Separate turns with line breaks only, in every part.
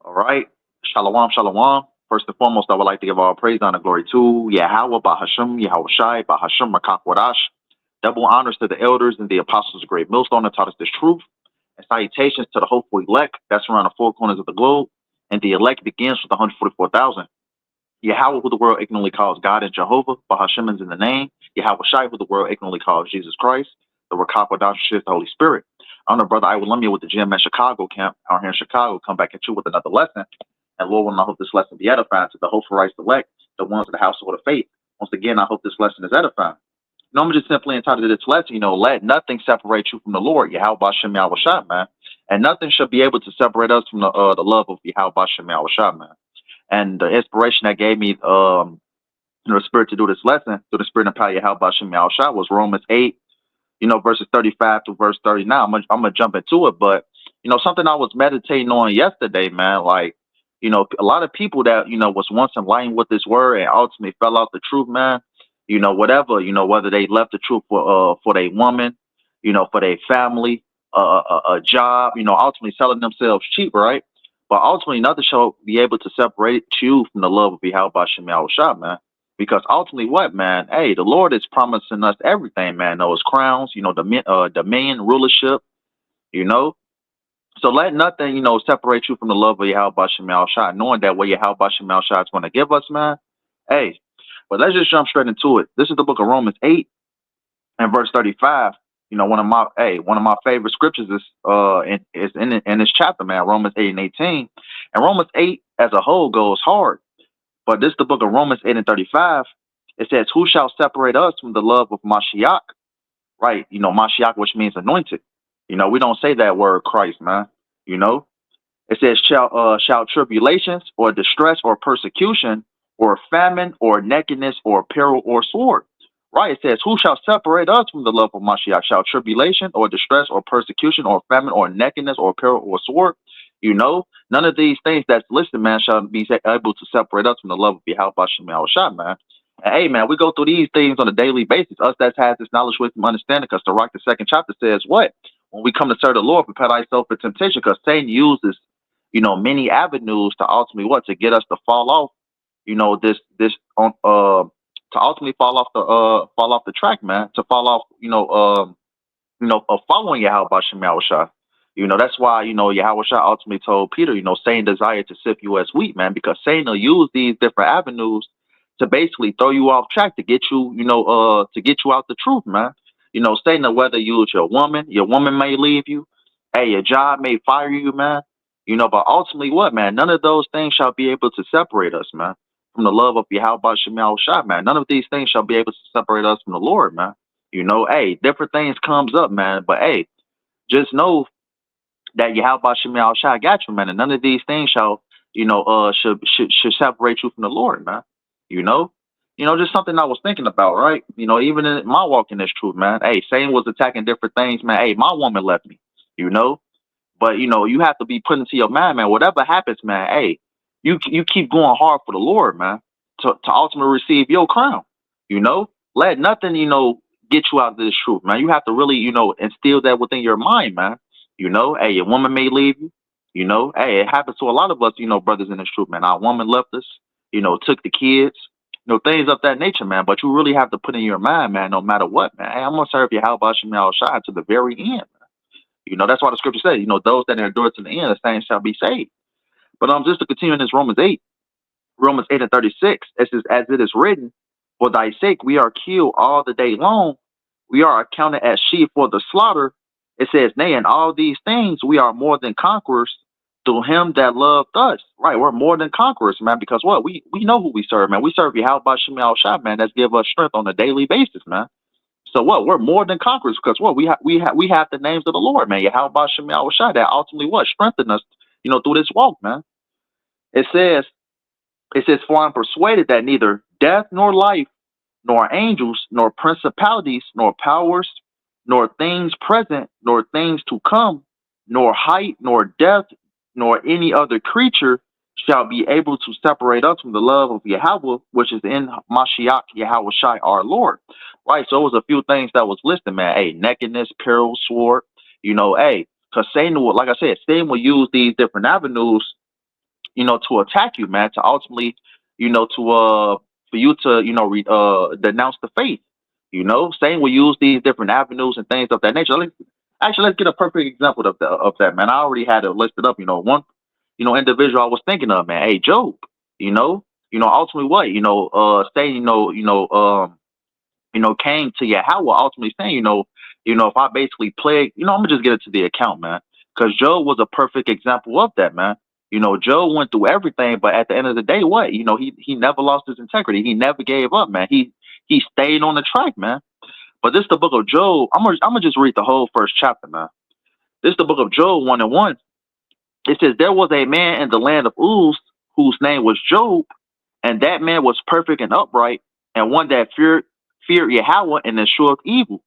All right. Shalom, shalom. First and foremost, I would like to give all praise, honor, glory to Yahawah, BAHASHAM, YAHAWASHI, BAHASHAM, Wadash. Double honors to the elders and the apostles of great millstone that taught us this truth. And salutations to the hopeful elect that's around the four corners of the globe. And the elect begins with 144,000. Yahweh, who the world ignorantly calls God, and Jehovah. BAHASHAM is in the name. YAHAWASHI, who the world ignorantly calls Jesus Christ. The Wadash is the Holy Spirit. I'm the brother I will lump you with the gym at Chicago camp out here in Chicago. Come back at you with another lesson. And Lord, when I hope this lesson be edifying to the hopeful rights elect, the ones of the household of faith. Once again, I hope this lesson is edifying. I'm just simply entitled to this lesson, let nothing separate you from the Lord, Yahweh Shem Yahweh man. And nothing should be able to separate us from the love of Yahweh Shem Yahweh man. And the inspiration that gave me the spirit to do this lesson through the spirit of power Yahweh Shem Yahweh was Romans 8, verses 35 to verse 39. I'm gonna jump into it, but something I was meditating on yesterday, man, like, a lot of people that, was once in line with this word and ultimately fell out the truth, man, whatever, whether they left the truth for their woman, for their family, a job, ultimately selling themselves cheap, right? But ultimately, nothing shall be able to separate you from the love of Yahweh Shem Yahweh, man. Because ultimately, what, man? Hey, the Lord is promising us everything, man. Those crowns, dominion, rulership, you know. So let nothing, separate you from the love of Yahweh Shem Shai, knowing that what Yahweh Shem Shai is going to give us, man. Hey, but let's just jump straight into it. This is the book of Romans 8 and verse 35. One of my favorite scriptures is in this chapter, man. Romans 8 and 18, and Romans 8 as a whole goes hard. But this is the book of Romans 8 and 35. It says, "Who shall separate us from the love of Mashiach?" Right? Mashiach, which means anointed. We don't say that word Christ, man. You know, it says, shall tribulations or distress or persecution or famine or nakedness or peril or sword. Right? It says, who shall separate us from the love of Mashiach? Shall tribulation or distress or persecution or famine or nakedness or peril or sword? None of these things that's listed, man, shall be able to separate us from the love of Yahweh Shem Shah, man. And hey, man, we go through these things on a daily basis. Us that has this knowledge, wisdom, understanding, because the Rock, the second chapter says what? When we come to serve the Lord, prepare thyself for temptation, because Satan uses, many avenues to ultimately what? To get us to fall off, this on to ultimately fall off the track, man, to fall off, following Yahweh Shem Shah. That's why, Yahweh Shah ultimately told Peter, Satan desired to sift you as wheat, man, because Satan will use these different avenues to basically throw you off track to get you, to get you out the truth, man. Satan will whether use your woman may leave you, hey, your job may fire you, man. But ultimately what, man? None of those things shall be able to separate us, man, from the love of Yahweh Shem Shah, man. None of these things shall be able to separate us from the Lord, man. Hey, different things comes up, man. But hey, just know that Yahweh Shem Shah got you, man. And none of these things shall, should separate you from the Lord, man. You know? Just something I was thinking about, right? Even in my walk in this truth, man. Hey, Satan was attacking different things, man. Hey, my woman left me, you know? But you have to be put into your mind, man. Whatever happens, man, hey, you keep going hard for the Lord, man, to ultimately receive your crown. Let nothing, get you out of this truth, man. You have to really, instill that within your mind, man. Hey, your woman may leave you. Hey, it happens to a lot of us, brothers in this truth, man. Our woman left us, took the kids, things of that nature, man. But you really have to put in your mind, man, no matter what, man. Hey, I'm gonna serve you how about Shem Shai to the very end. That's why the scripture says, those that endure to the end, the same shall be saved. But just to continue in this Romans 8 and 36, it says, as it is written, for thy sake we are killed all the day long. We are accounted as sheep for the slaughter. It says, nay, in all these things we are more than conquerors through him that loved us. Right, we're more than conquerors, man, because what? We know who we serve, man. We serve Yahweh Shem Shah, man, that's give us strength on a daily basis, man. So what? We're more than conquerors because what? We have the names of the Lord, man. Yahweh Shem Shah, that ultimately what? Strengthen us, through this walk, man. It says, for I'm persuaded that neither death nor life, nor angels, nor principalities, nor powers, nor things present, nor things to come, nor height, nor depth, nor any other creature shall be able to separate us from the love of Yahweh, which is in Mashiach Yahweh Shai, our Lord. Right, so it was a few things that was listed, man. Hey, nakedness, peril, sword, hey, because Satan will, like I said, Satan will use these different avenues to attack you, man, to ultimately, for you to, denounce the faith. Satan will use these different avenues and things of that nature. Actually, let's get a perfect example of that, man. I already had it listed up. One, individual I was thinking of, man. Hey, Job. Ultimately what, Satan, came to Yahweh ultimately saying, if I basically plague, I'm gonna just get it to the account, man, because Job was a perfect example of that, man. Job went through everything, but at the end of the day, what, he never lost his integrity. He never gave up, man. He stayed on the track, man. But this is the book of Job. I'm gonna just read the whole first chapter, man. This is the book of Job 1:1. It says there was a man in the land of Uz whose name was Job, and that man was perfect and upright, and one that feared Yahweh and eschewed evil.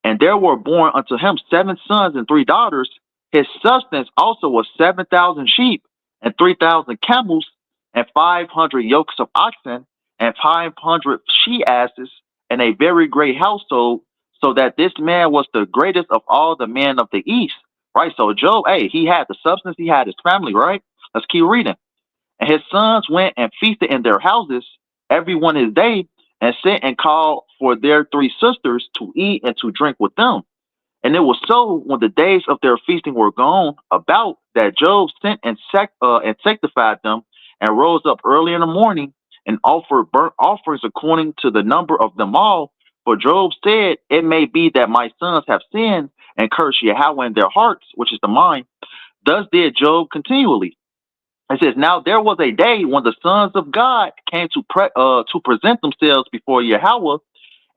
And there were born unto him 7 sons and 3 daughters. His substance also was 7,000 sheep, and 3,000 camels, and 500 yokes of oxen, and 500 she asses, and a very great household, so that this man was the greatest of all the men of the east. Right? So Job, hey, he had the substance, he had his family, right? Let's keep reading. And his sons went and feasted in their houses, every one his day, and sent and called for their 3 sisters to eat and to drink with them. And it was so, when the days of their feasting were gone about, that Job sent and sanctified them, and rose up early in the morning, and offered burnt offerings according to the number of them all. For Job said, it may be that my sons have sinned, and cursed Yahweh in their hearts, which is the mind. Thus did Job continually. It says, now there was a day when the sons of God came to present themselves before Yahweh,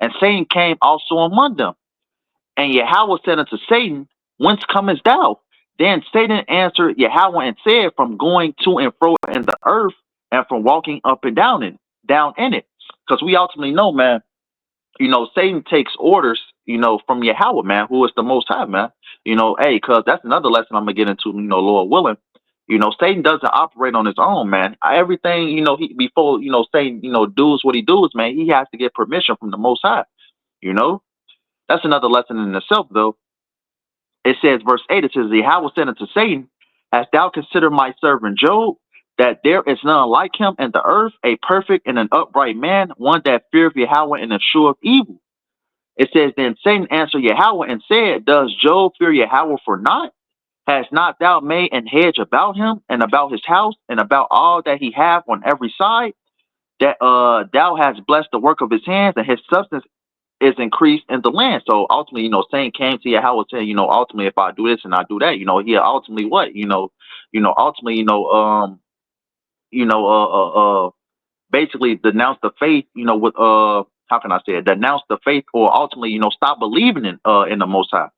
and Satan came also among them. And Yahweh said unto Satan, whence comest thou? Then Satan answered Yahweh and said, from going to and fro in the earth, and from walking up and down in it. Because we ultimately know, man, Satan takes orders, from Yahweh, man, who is the Most High, man. Hey, because that's another lesson I'm gonna get into, Lord willing. Satan doesn't operate on his own, man. Everything, before, Satan, does what he does, man, he has to get permission from the Most High. That's another lesson in itself, though. It says, verse 8, it says, Yahweh said unto Satan, hast thou considered my servant Job, that there is none like him in the earth, a perfect and an upright man, one that feareth Yahweh and escheweth evil. It says, then Satan answered Yahweh and said, does Job fear Yahweh for naught? Has not thou made an hedge about him, and about his house, and about all that he hath on every side? That thou hast blessed the work of his hands, and his substance is increased in the land. So ultimately, Satan came to Yahweh saying, ultimately, if I do this and I do that, he ultimately what, ultimately, basically denounce the faith, with how can I say it? Denounce the faith, or ultimately, stop believing in the Most High.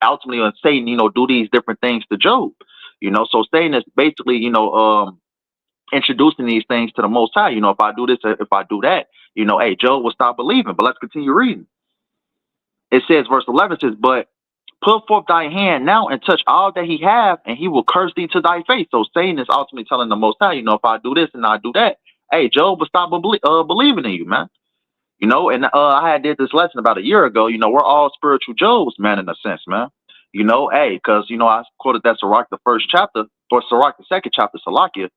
Ultimately, Satan, do these different things to Job. So Satan is basically, introducing these things to the Most High. If I do this, if I do that, hey, Job will stop believing. But let's continue reading. It says, verse 11 says, but put forth thy hand now and touch all that he have, and he will curse thee to thy face. So Satan is ultimately telling the Most High, if I do this and I do that, hey, Job will stop believing in you, man. And I had did this lesson about a year ago. We're all spiritual Jobs, man, in a sense, man. Hey, because, I quoted that Sirach, the first chapter, or Sirach, the second chapter, Salakia.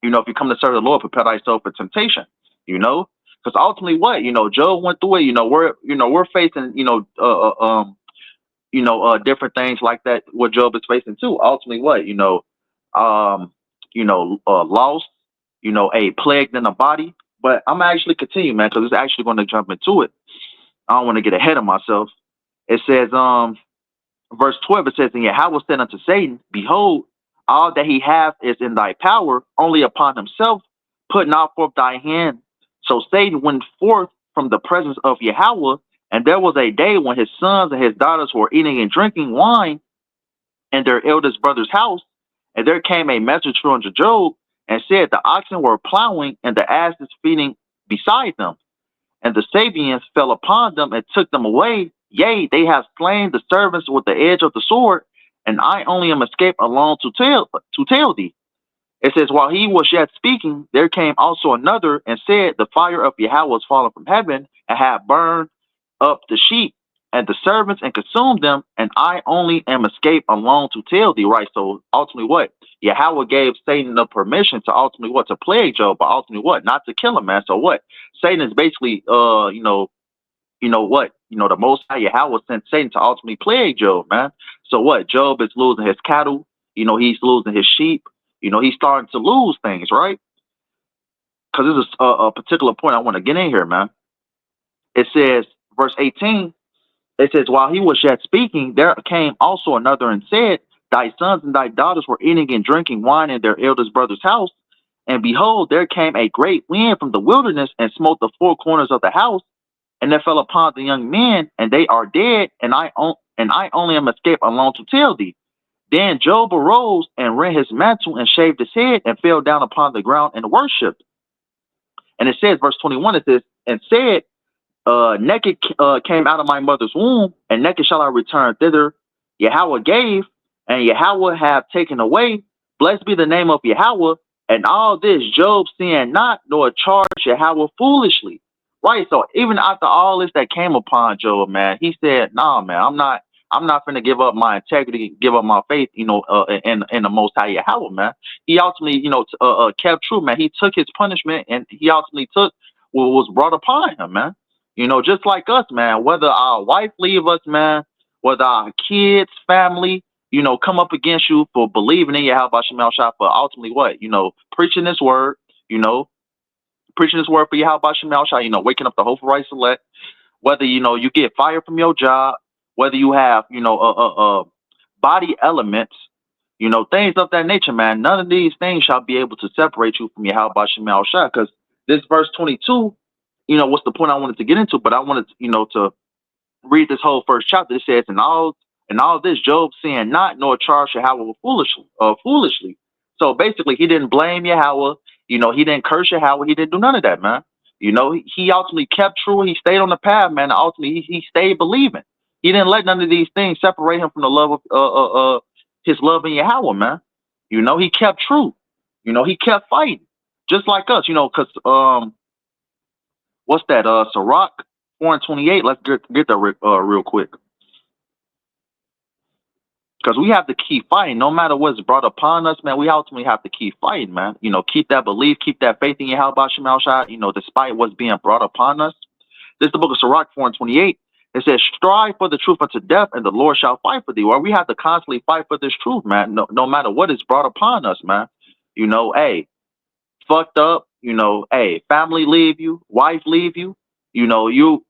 If you come to serve the Lord, prepare thyself for temptation, because ultimately what, Job went through it, we're facing, different things like that, what Job is facing too. Ultimately what, loss, a plague in the body. But I'm actually continue, man, because it's actually going to jump into it. I don't want to get ahead of myself. It says, verse 12, it says, and Yahweh said unto Satan, behold, all that he hath is in thy power, only upon himself, put not forth thy hand. So Satan went forth from the presence of Yahweh, and there was a day when his sons and his daughters were eating and drinking wine in their eldest brother's house, and there came a messenger unto Job, and said, the oxen were plowing, and the asses feeding beside them. And the Sabians fell upon them and took them away. Yea, they have slain the servants with the edge of the sword, and I only am escaped alone to tell thee. It says, while he was yet speaking, there came also another and said, the fire of Yahweh was fallen from heaven, and had burned up the sheep and the servants and consumed them, and I only am escaped alone to tell thee. Right. So ultimately, what Yahweh gave Satan the permission to ultimately what to plague Job, but ultimately what not to kill him, man. So what Satan is basically, what the Most High Yahweh sent Satan to ultimately plague Job, man. So what Job is losing his cattle, he's losing his sheep, he's starting to lose things, right? Because this is a particular point I want to get in here, man. It says, verse 18. It says, while he was yet speaking, there came also another and said, thy sons and thy daughters were eating and drinking wine in their eldest brother's house. And behold, there came a great wind from the wilderness and smote the four corners of the house, and there fell upon the young men, and they are dead, and I only am escaped alone to tell thee. Then Job arose and rent his mantle and shaved his head and fell down upon the ground and worshipped. And it says, verse 21, it says, and said, naked came out of my mother's womb, and naked shall I return thither. Yahweh gave, and Yahweh have taken away. Blessed be the name of Yahweh. And all this Job sinned not, nor charged Yahweh foolishly. Right. So even after all this that came upon Job, man, he said, "Nah, man, I'm not finna give up my integrity, give up my faith, in the Most High Yahweh, man." He ultimately, kept true, man. He took his punishment, and he ultimately took what was brought upon him, man. Just like us, man, whether our wife leave us, man, whether our kids, family, come up against you for believing in Yahweh Shemel Shah, for ultimately what? Preaching this word, you know, preaching this word for Yahweh Shemel Shah, waking up the hopeful right select, whether, you get fired from your job, whether you have, body elements, things of that nature, man. None of these things shall be able to separate you from Yahweh Shemel Shah, because this verse 22, what's the point I wanted to get into, but I wanted, to read this whole first chapter. It says, and all this Job sinned not, nor charged Yahweh foolishly. So basically, he didn't blame Yahweh. He didn't curse Yahweh. He didn't do none of that, man. He ultimately kept true. He stayed on the path, man. Ultimately, he stayed believing. He didn't let none of these things separate him from the love of his love in Yahweh, man. He kept true. He kept fighting, just like us. Because what's that? Sirach 4:28. Let's get that real quick, because we have to keep fighting, no matter what's brought upon us, man. We ultimately have to keep fighting, man. Keep that belief, keep that faith in Yahweh Shemel Shah, despite what's being brought upon us. This is the book of Sirach 4:28. It says, strive for the truth unto death, and the Lord shall fight for thee. Well, we have to constantly fight for this truth, man, no matter what is brought upon us, man. Hey, fucked up, hey, family leave you, wife leave you,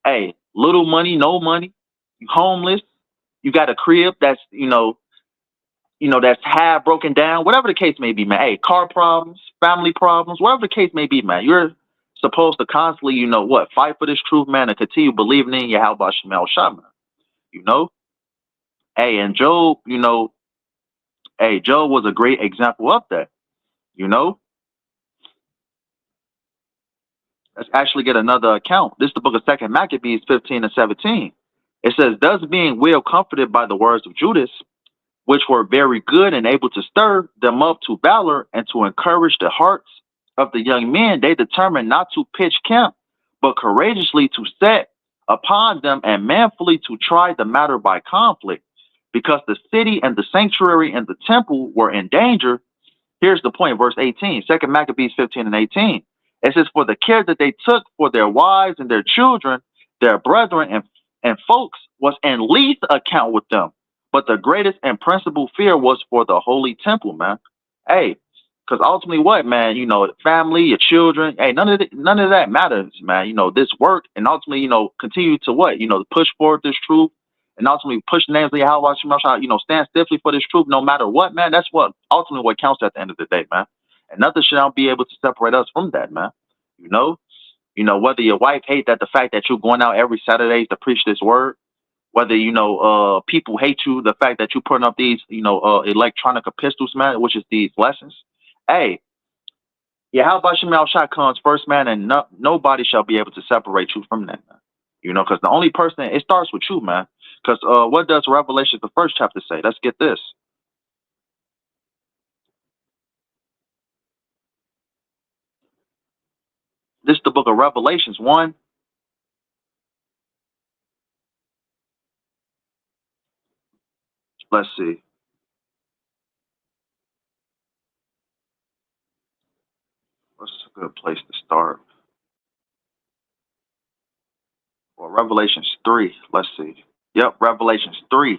hey, little money, no money, you homeless, you got a crib that's, that's half broken down, whatever the case may be, man. Hey, car problems, family problems, whatever the case may be, man. You're supposed to constantly, fight for this truth, man, and continue believing in Yahweh Shemel Shah, man. You know? Hey, and Job, hey, Job was a great example of that, you know? Let's actually get another account. This is the book of Second Maccabees 15 and 17. It says, thus being well comforted by the words of Judas, which were very good and able to stir them up to valor and to encourage the hearts of the young men, they determined not to pitch camp, but courageously to set upon them and manfully to try the matter by conflict, because the city and the sanctuary and the temple were in danger. Here's the point, verse 18, 2 Maccabees 15 and 18. It says, for the care that they took for their wives and their children, their brethren and folks was in least account with them. But the greatest and principal fear was for the holy temple, man. Hey, because ultimately what, man, family, your children, hey, none of that matters, man. This work, and ultimately, continue to what, to push forward this truth, and ultimately push the names of Yahweh Shemel Shah, stand stiffly for this truth no matter what, man. That's what ultimately what counts at the end of the day, man. And nothing should not be able to separate us from that, man. Whether your wife hate that the fact that you're going out every Saturday to preach this word, whether people hate you, the fact that you putting up these electronic epistles, man, which is these lessons. Hey, Yahweh Shemel Shah comes first, man, and nobody shall be able to separate you from that, man. Because the only person, it starts with you, man. Because what does Revelation, the first chapter, say? Let's get this. This is the book of Revelations 1. Let's see. What's a good place to start? Well, Revelations 3. Let's see. Yep, Revelations 3.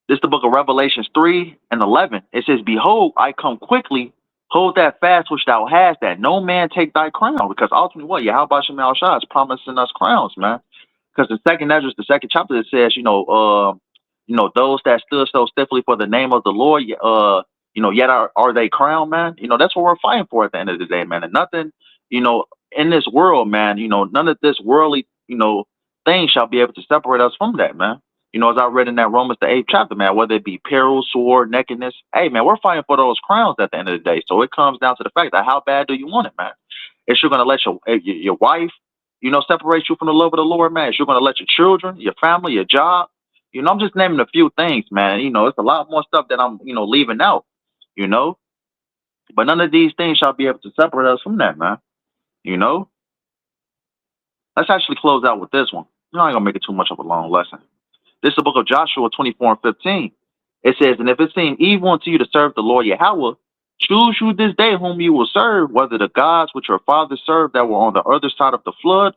This is the book of Revelations 3 and 11. It says, Behold, I come quickly. Hold that fast which thou hast, that no man take thy crown. Because ultimately, what? Yahawah is promising us crowns, man. Because the second Ezra, the second chapter, it says, those that stood so stiffly for the name of the Lord, yet are they crowned, man. That's what we're fighting for at the end of the day, man. And nothing, in this world, man, none of this worldly, thing shall be able to separate us from that, man. As I read in that Romans the 8th chapter, man, whether it be peril, sword, nakedness, hey, man, we're fighting for those crowns at the end of the day. So it comes down to the fact that how bad do you want it, man? If you're gonna let your wife, separate you from the love of the Lord, man. If you're gonna let your children, your family, your job, I'm just naming a few things, man. It's a lot more stuff that I'm, leaving out, you know. But none of these things shall be able to separate us from that, man. You know. Let's actually close out with this one. I ain't gonna make it too much of a long lesson. This is the book of Joshua 24 and 15. It says, And if it seem evil unto you to serve the Lord Yahweh, choose you this day whom you will serve, whether the gods which your fathers served that were on the other side of the flood,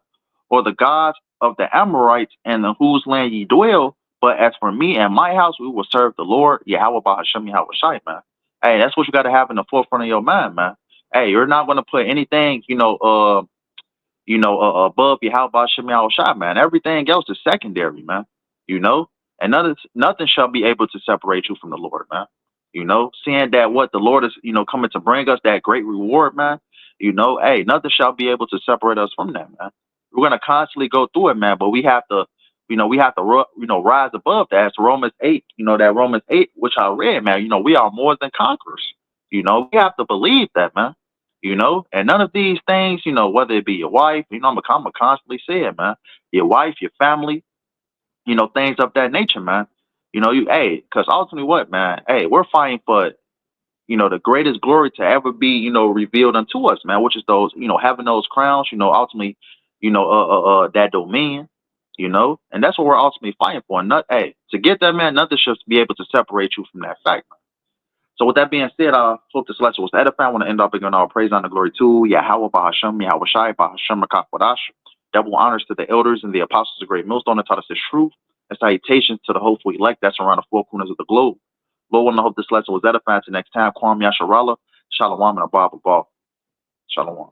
or the gods of the Amorites, and in whose land ye dwell. But as for me and my house, we will serve the Lord Yahweh BAHASHAM YAHAWASHI, man. Hey, that's what you got to have in the forefront of your mind, man. Hey, you're not going to put anything, above Yahweh Shem Shai, man. Everything else is secondary, man. And nothing shall be able to separate you from the Lord, man. Seeing that what the Lord is, coming to bring us that great reward, man. Hey, nothing shall be able to separate us from that, man. We're gonna constantly go through it, man. But we have to, rise above that. It's Romans 8, that Romans 8, which I read, man. We are more than conquerors. We have to believe that, man. And none of these things, whether it be your wife, I'm constantly say it, man. Your wife, your family, things of that nature, man. Because ultimately, what, man? Hey, we're fighting for, the greatest glory to ever be, revealed unto us, man. Which is those, having those crowns, ultimately, that dominion, and that's what we're ultimately fighting for. And to get that, man, nothing should be able to separate you from that fact. So with that being said, I hope this lesson was edifying. I want to end up giving all praise and the glory to Yahweh, BAHASHAM, YAHAWASHI, BAHASHAM, Makakwadash. Double honors to the elders and the apostles of great millstone that taught us this truth. And salutations to the hopeful elect that's around the four corners of the globe. Lord, I hope this lesson was edifying. Till next time, Kwam Yasharala, Shalom, and Abba. Shalom.